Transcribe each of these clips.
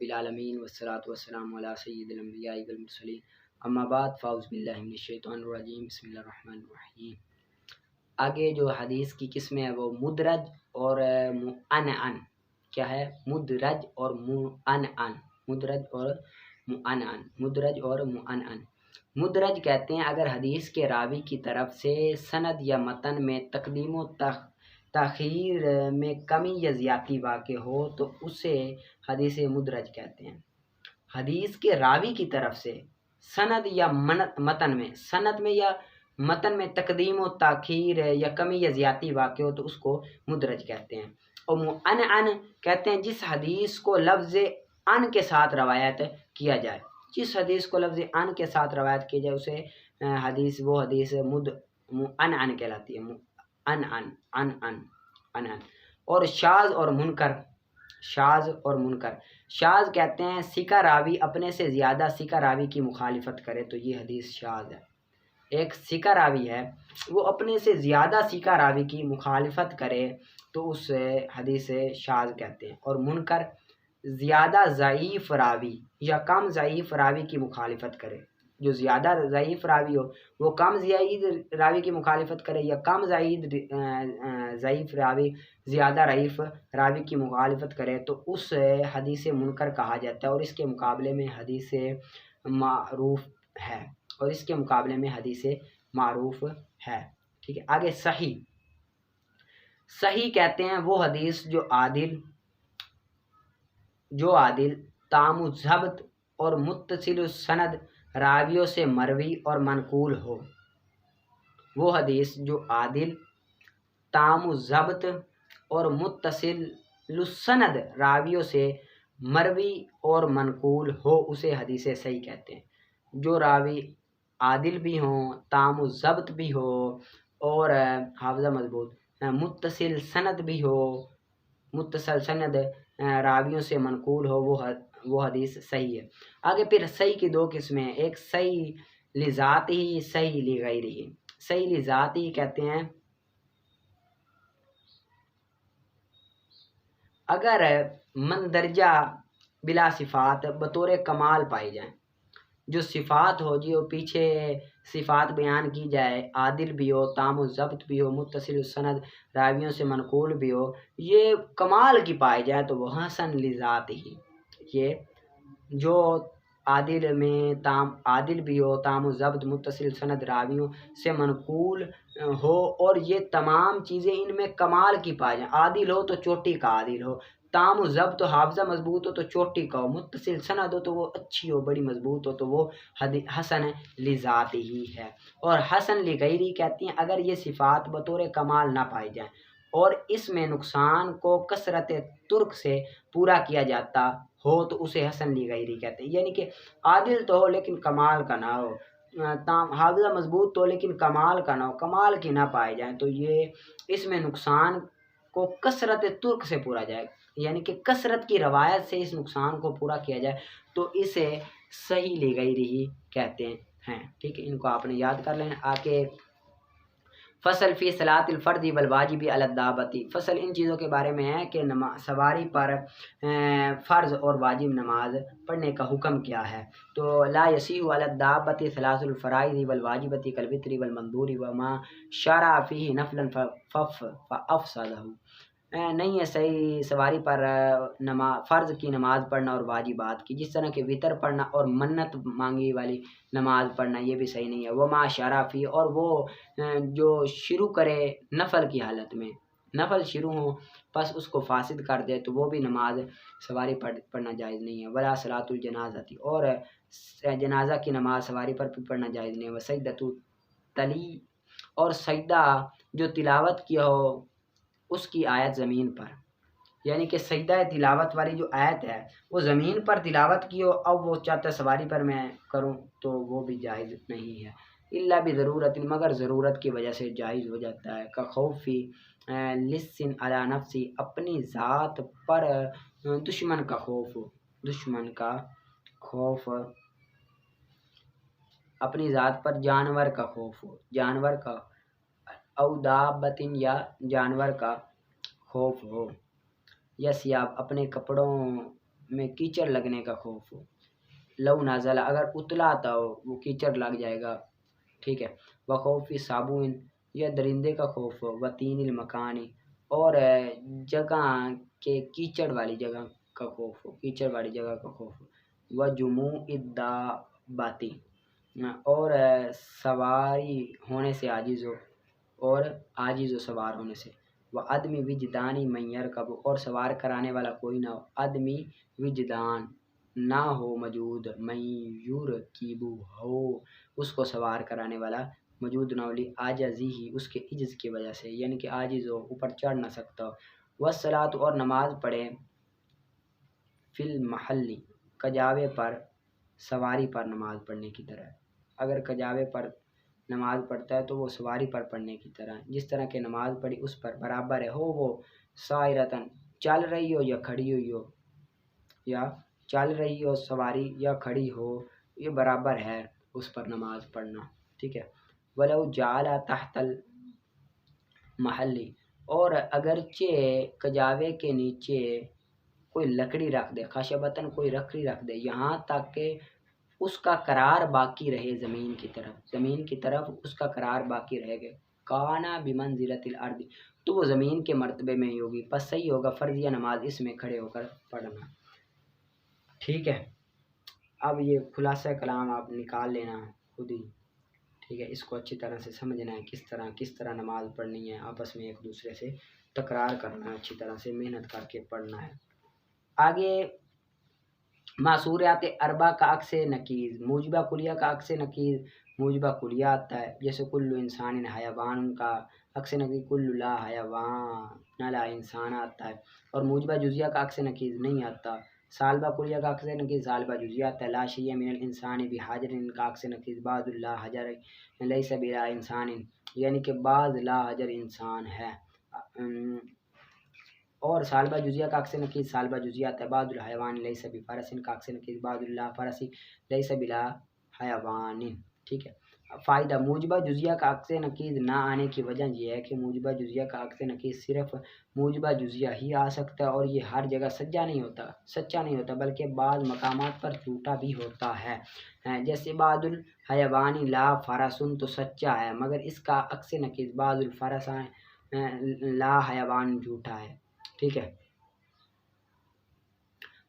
العالمین والصلاة والسلام علی سید الانبیاء والمرسلین اما بعد فاعوذ باللہ من الشیطان الرجیم بسم اللہ الرحمن الرحیم۔ آگے جو حدیث کی قسمیں ہیں وہ مدرج اور معنعن۔ کیا ہے؟ مدرج اور معنعن۔ مدرج اور معنعن۔ مدرج اور معنعن۔ مدرج کہتے ہیں اگر حدیث کے راوی کی طرف سے سند یا متن میں تقدیم و تاخیر میں کمی یا زیادتی واقع ہو تو اسے حدیث مدرج کہتے ہیں۔ حدیث کے راوی کی طرف سے سند یا متن میں یا متن میں تقدیم و تاخیر یا کمی یا زیادتی واقع ہو تو اس کو مدرج کہتے ہیں۔ اور معنعن کہتے ہیں جس حدیث کو لفظ ان کے ساتھ روایت کیا جائے۔ جس حدیث کو لفظ ان کے ساتھ روایت کی جائے اسے وہ حدیث معنعن کہلاتی ہے۔ ان اور شاذ اور منکر۔ شاذ اور منکر۔ شاذ کہتے ہیں ثقہ راوی اپنے سے زیادہ ثقہ راوی کی مخالفت کرے تو یہ حدیث شاذ ہے۔ ایک ثقہ راوی ہے وہ اپنے سے زیادہ ثقہ راوی کی مخالفت کرے تو اس حدیث شاذ کہتے ہیں۔ اور منکر زیادہ ضعیف راوی یا کم ضعیف راوی کی مخالفت کرے۔ جو زیادہ ضعیف راوی ہو وہ کم ضعیف راوی کی مخالفت کرے یا کم ضعیف راوی زیادہ ضعیف راوی کی مخالفت کرے تو اس حدیث منکر کہا جاتا ہے اور اس کے مقابلے میں حدیث معروف ہے۔ اور اس کے مقابلے میں حدیث معروف ہے۔ ٹھیک ہے، آگے صحیح۔ صحیح کہتے ہیں وہ حدیث جو عادل تام الضبط اور متصل السند راویوں سے مروی اور منقول ہو۔ وہ حدیث جو عادل تام الضبط اور متصل السند راویوں سے مروی اور منقول ہو اسے حدیث صحیح کہتے ہیں۔ جو راوی عادل بھی ہوں، تام الضبط بھی ہو اور حافظہ مضبوط، متصل سند بھی ہو، متصل سند راویوں سے منقول ہو وہ حدیث صحیح ہے۔ آگے پھر صحیح کی دو قسمیں ہیں، ایک صحیح لذاتی، صحیح لغیرہ۔ صحیح لذاتی کہتے ہیں اگر مندرجہ بلا صفات بطور کمال پائی جائیں۔ جو صفات ہو جی وہ پیچھے صفات بیان کی جائے، عادل بھی ہو، تام الضبط بھی ہو، متصل السند راویوں سے منقول بھی ہو، یہ کمال کی پائی جائے تو وہ حسن لذاتی ہی۔ یہ جو عادل بھی ہو، تام الضبط، متصل سند راویوں سے منقول ہو اور یہ تمام چیزیں ان میں کمال کی پائی جائیں۔ عادل ہو تو چوٹی کا عادل ہو، تام الضبط تو حافظہ مضبوط ہو تو چوٹی کا ہو، متصل سند ہو تو وہ اچھی ہو، بڑی مضبوط ہو تو وہ حسن لذاتی ہی ہے۔ اور حسن لغیری کہتی ہیں اگر یہ صفات بطور کمال نہ پائی جائیں اور اس میں نقصان کو کثرت ترک سے پورا کیا جاتا ہو تو اسے حسن لغیری کہتے ہیں۔ یعنی کہ عادل تو ہو لیکن کمال کا نہ ہو، حافظہ مضبوط تو لیکن کمال کا نہ ہو، کمال کی نہ پائے جائیں تو یہ اس میں نقصان کو کثرت ترک سے پورا جائے، یعنی کہ کثرت کی روایت سے اس نقصان کو پورا کیا جائے تو اسے صحیح لغیری ہی کہتے ہیں۔ ٹھیک ہے، ان کو آپ نے یاد کر لینا۔ آگے فصل فی صلاۃ الفرد والواجب علی الدابۃ۔ فصل ان چیزوں کے بارے میں ہے کہ سواری پر فرض اور واجب نماز پڑھنے کا حکم کیا ہے۔ تو لا یصیح علی الدابۃ ثلاث الفرائض والواجبۃ کالوتر والمندور وما شرع فیہ نفلا فافسدہ۔ نہیں ہے صحیح سواری پر فرض کی نماز پڑھنا اور واجبات کی، جس طرح کہ وطر پڑھنا اور منت مانگی والی نماز پڑھنا، یہ بھی صحیح نہیں ہے۔ وما شرع فیہ، اور وہ جو شروع کرے نفل کی حالت میں، نفل شروع ہو پس اس کو فاسد کر دے تو وہ بھی نماز سواری پڑھنا جائز نہیں ہے۔ ولا صلاۃ الجنازۃ، اور جنازہ کی نماز سواری پر بھی پڑھنا جائز نہیں ہے۔ وسجدۃ تلی، اور سجدہ جو تلاوت کیا ہو اس کی آیت زمین پر، یعنی کہ سجدہ تلاوت والی جو آیت ہے وہ زمین پر تلاوت کی ہو، اب وہ چاہتا ہے سواری پر میں کروں تو وہ بھی جائز نہیں ہے۔ الا بضرورت، مگر ضرورت کی وجہ سے جائز ہو جاتا ہے۔ کا خوفی لسن علی نفسی، اپنی ذات پر دشمن کا خوف، دشمن کا خوف، اپنی ذات پر جانور کا خوف، جانور کا، او دابۃ، یا جانور کا خوف ہو، یا سیاب، اپنے کپڑوں میں کیچڑ لگنے کا خوف ہو، لو نازل اگر اتلاتا ہو وہ کیچڑ لگ جائے گا، ٹھیک ہے، وخوف صابون یا درندے کا خوف ہو، وطین المکانی اور جگہ کے کیچڑ والی جگہ کا خوف ہو، کیچڑ والی جگہ کا خوف ہو، وجموع الداباتی اور سواری ہونے سے عاجز ہو، اور عاجز و سوار ہونے سے، وہ عدمی وجدانی میّر کب اور سوار کرانے والا کوئی نہ ہو، عدمی وجدان نہ ہو موجود، میّور کیبو ہو اس کو سوار کرانے والا موجود نہ ہو، عاجزی ہی اس کے عجز کی وجہ سے، یعنی کہ عاجز ہو، اوپر چڑھ نہ سکتا ہو، والصلاۃ اور نماز پڑھے فی المحلی کجاوے پر، سواری پر نماز پڑھنے کی طرح، اگر کجاوے پر نماز پڑھتا ہے تو وہ سواری پر پڑھنے کی طرح، جس طرح کہ نماز پڑھی اس پر برابر ہے، ہو وہ سائرتن چل رہی ہو یا کھڑی ہوئی ہو، یا چل رہی ہو سواری یا کھڑی ہو، یہ برابر ہے اس پر نماز پڑھنا، ٹھیک ہے، ولو جعل تحت المحلی اور اگرچہ کجاوے کے نیچے کوئی لکڑی رکھ دے، خشبتاً کوئی لکڑی رکھ دے، یہاں تک کہ اس کا قرار باقی رہے زمین کی طرف اس کا قرار باقی رہے گا، کانا بمنزلۃ الارض تو وہ زمین کے مرتبے میں ہی ہوگی، پس صحیح ہوگا فرضیہ نماز اس میں کھڑے ہو کر پڑھنا، ٹھیک ہے۔ اب یہ خلاصہ کلام آپ نکال لینا خود ہی، ٹھیک ہے، اس کو اچھی طرح سے سمجھنا ہے، کس طرح نماز پڑھنی ہے، آپس میں ایک دوسرے سے تکرار کرنا ہے، اچھی طرح سے محنت کر کے پڑھنا ہے۔ آگے معصوریات اربع کا عکس نکیر، موجبہ کلیہ کا عکس نکیر موجبہ کلیہ آتا ہے، جیسے کل انسان حیوان کا عکس نکیر کل لا حیوان لا انسان آتا ہے، اور موجبہ جزیہ کا عکس نکیر نہیں آتا، سالبہ کلیہ کا عکس نکیر سالبہ جزیہ آتا ہے، لا شیء من الانسان بحجر کا عکس نکیر بعض لا حجر لیس بلا انسان، یعنی کہ بعض لا حجر انسان ہے، اور سالبہ جزیہ کا عکس نکیر سالبہ جزیہ آتا ہے، بعض الحیوان لیس بفرس کا عکس نکیر بعض لا فرسی لیس بلا حیوان، ٹھیک ہے۔ فائدہ موجبہ جزیہ کا عکس نکیر نہ آنے کی وجہ یہ ہے کہ موجبہ جزیہ کا عکس نکیر صرف موجبہ جزیہ ہی آ سکتا ہے، اور یہ ہر جگہ سچا نہیں ہوتا بلکہ بعض مقامات پر جھوٹا بھی ہوتا ہے، جیسے بعض الحیوان لا فرسن تو سچا ہے مگر اس کا عکس نکیر بعض الفرس لا حیوان جھوٹا ہے، ٹھیک ہے،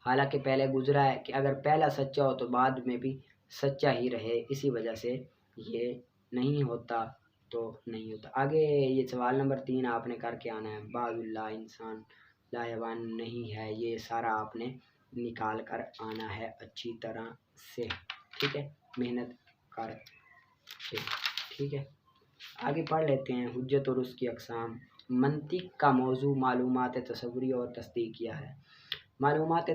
حالانکہ پہلے گزرا ہے کہ اگر پہلا سچا ہو تو بعد میں بھی سچا ہی رہے، اسی وجہ سے یہ نہیں ہوتا تو نہیں ہوتا۔ آگے یہ سوال نمبر 3 آپ نے کر کے آنا ہے، بعض اللہ انسان لا حیوان نہیں ہے، یہ سارا آپ نے نکال کر آنا ہے اچھی طرح سے، ٹھیک ہے، محنت کر کے، ٹھیک ہے۔ آگے پڑھ لیتے ہیں حجت اور اس کی اقسام۔ منطق کا موضوع معلومات تصوریہ اور تصدیقیہ ہے۔ معلومات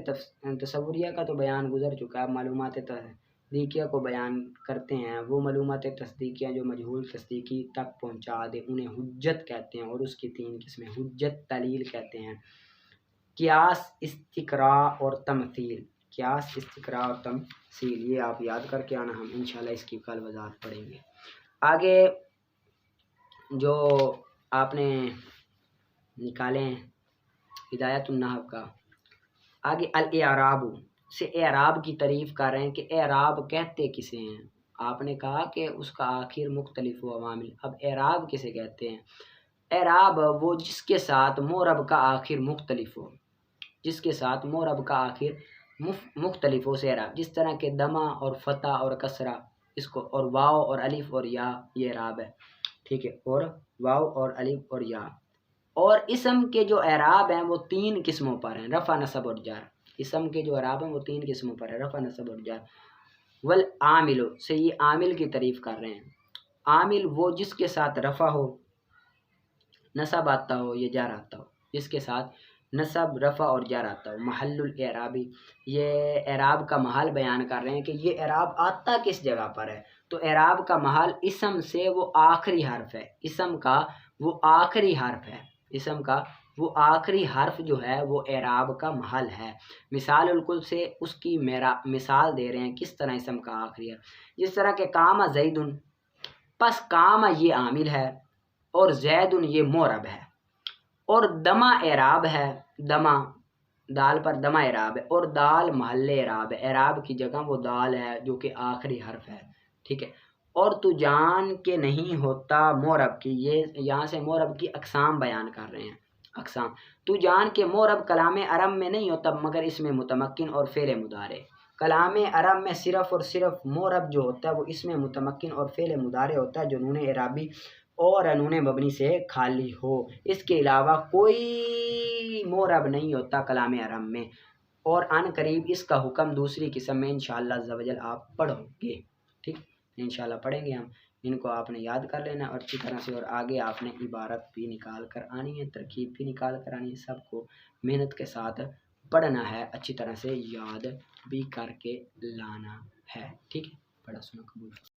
تصوریہ کا تو بیان گزر چکا ہے، معلومات تصدیقیہ کو بیان کرتے ہیں، وہ معلومات تصدیقیہ جو مجہول تصدیقی تک پہنچا دے انہیں حجت کہتے ہیں، اور اس کی 3 قسمیں حجت دلیل کہتے ہیں، قیاس استقراء اور تمثیل، قیاس استقراء اور تمثیل، یہ آپ یاد کر کے آنا، ہم انشاءاللہ اس کی کل وضاحت پڑھیں گے۔ آگے جو آپ نے نکالیں ہدایت النحو کا، آگے الاعراب سے اعراب کی تعریف کر رہے ہیں کہ اعراب کہتے کسے ہیں، آپ نے کہا کہ اس کا آخر مختلف و عوامل، اب اعراب کسے کہتے ہیں؟ اعراب وہ جس کے ساتھ معرب کا آخر مختلف ہو، جس کے ساتھ معرب کا آخر مختلف ہو سے اعراب، جس طرح کہ دمہ اور فتح اور کسرہ، اس کو، اور واو اور الف اور یا، یہ اعراب ہے، ٹھیک ہے، اور واو اور الف اور یا، اور اسم کے جو اعراب ہیں وہ 3 قسموں پر ہیں، رفع نصب اور جر، اسم کے جو اعراب ہیں وہ 3 قسموں پر ہیں، رفع نصب اور جر۔ والعامل سے یہ عامل کی تعریف کر رہے ہیں، عامل وہ جس کے ساتھ رفع ہو، نصب آتا ہو یا جر آتا ہو، جس کے ساتھ نصب رفع اور جر آتا ہو۔ محل الاعرابی، یہ اعراب کا محل بیان کر رہے ہیں کہ یہ اعراب آتا کس جگہ پر ہے، تو اعراب کا محل اسم سے وہ آخری حرف ہے، اسم کا وہ آخری حرف ہے، اسم کا وہ آخری حرف جو ہے وہ اعراب کا محل ہے۔ مثال الکل سے اس کی مثال دے رہے ہیں کس طرح اسم کا آخری حرف، جس طرح کہ قام زیدن، پس قام یہ عامل ہے اور زیدن یہ معرب ہے، اور دمہ اعراب ہے، دمہ دال پر دمہ اعراب ہے، اور دال محل اعراب ہے، اعراب کی جگہ وہ دال ہے جو کہ آخری حرف ہے، ٹھیک ہے۔ اور تو جان کے نہیں ہوتا مورب کی، یہ یہاں سے مورب کی اقسام بیان کر رہے ہیں، اقسام۔ تو جان کے مورب کلام عرب میں نہیں ہوتا مگر اس میں متمکن اور فعل مضارع۔ کلام عرب میں صرف اور صرف مورب جو ہوتا ہے وہ اس میں متمکن اور فعل مضارع ہوتا ہے جو نون اعرابی اور نون مبنی سے خالی ہو، اس کے علاوہ کوئی مورب نہیں ہوتا کلام عرب میں۔ اور عن قریب اس کا حکم دوسری قسم میں انشاءاللہ عز و جل آپ پڑھو گے، ٹھیک، انشاءاللہ پڑھیں گے ہم۔ ان کو آپ نے یاد کر لینا اور اچھی طرح سے، اور آگے آپ نے عبارت بھی نکال کر آنی ہے، ترکیب بھی نکال کر آنی ہے، سب کو محنت کے ساتھ پڑھنا ہے، اچھی طرح سے یاد بھی کر کے لانا ہے، ٹھیک ہے۔ پڑھا سنا قبول۔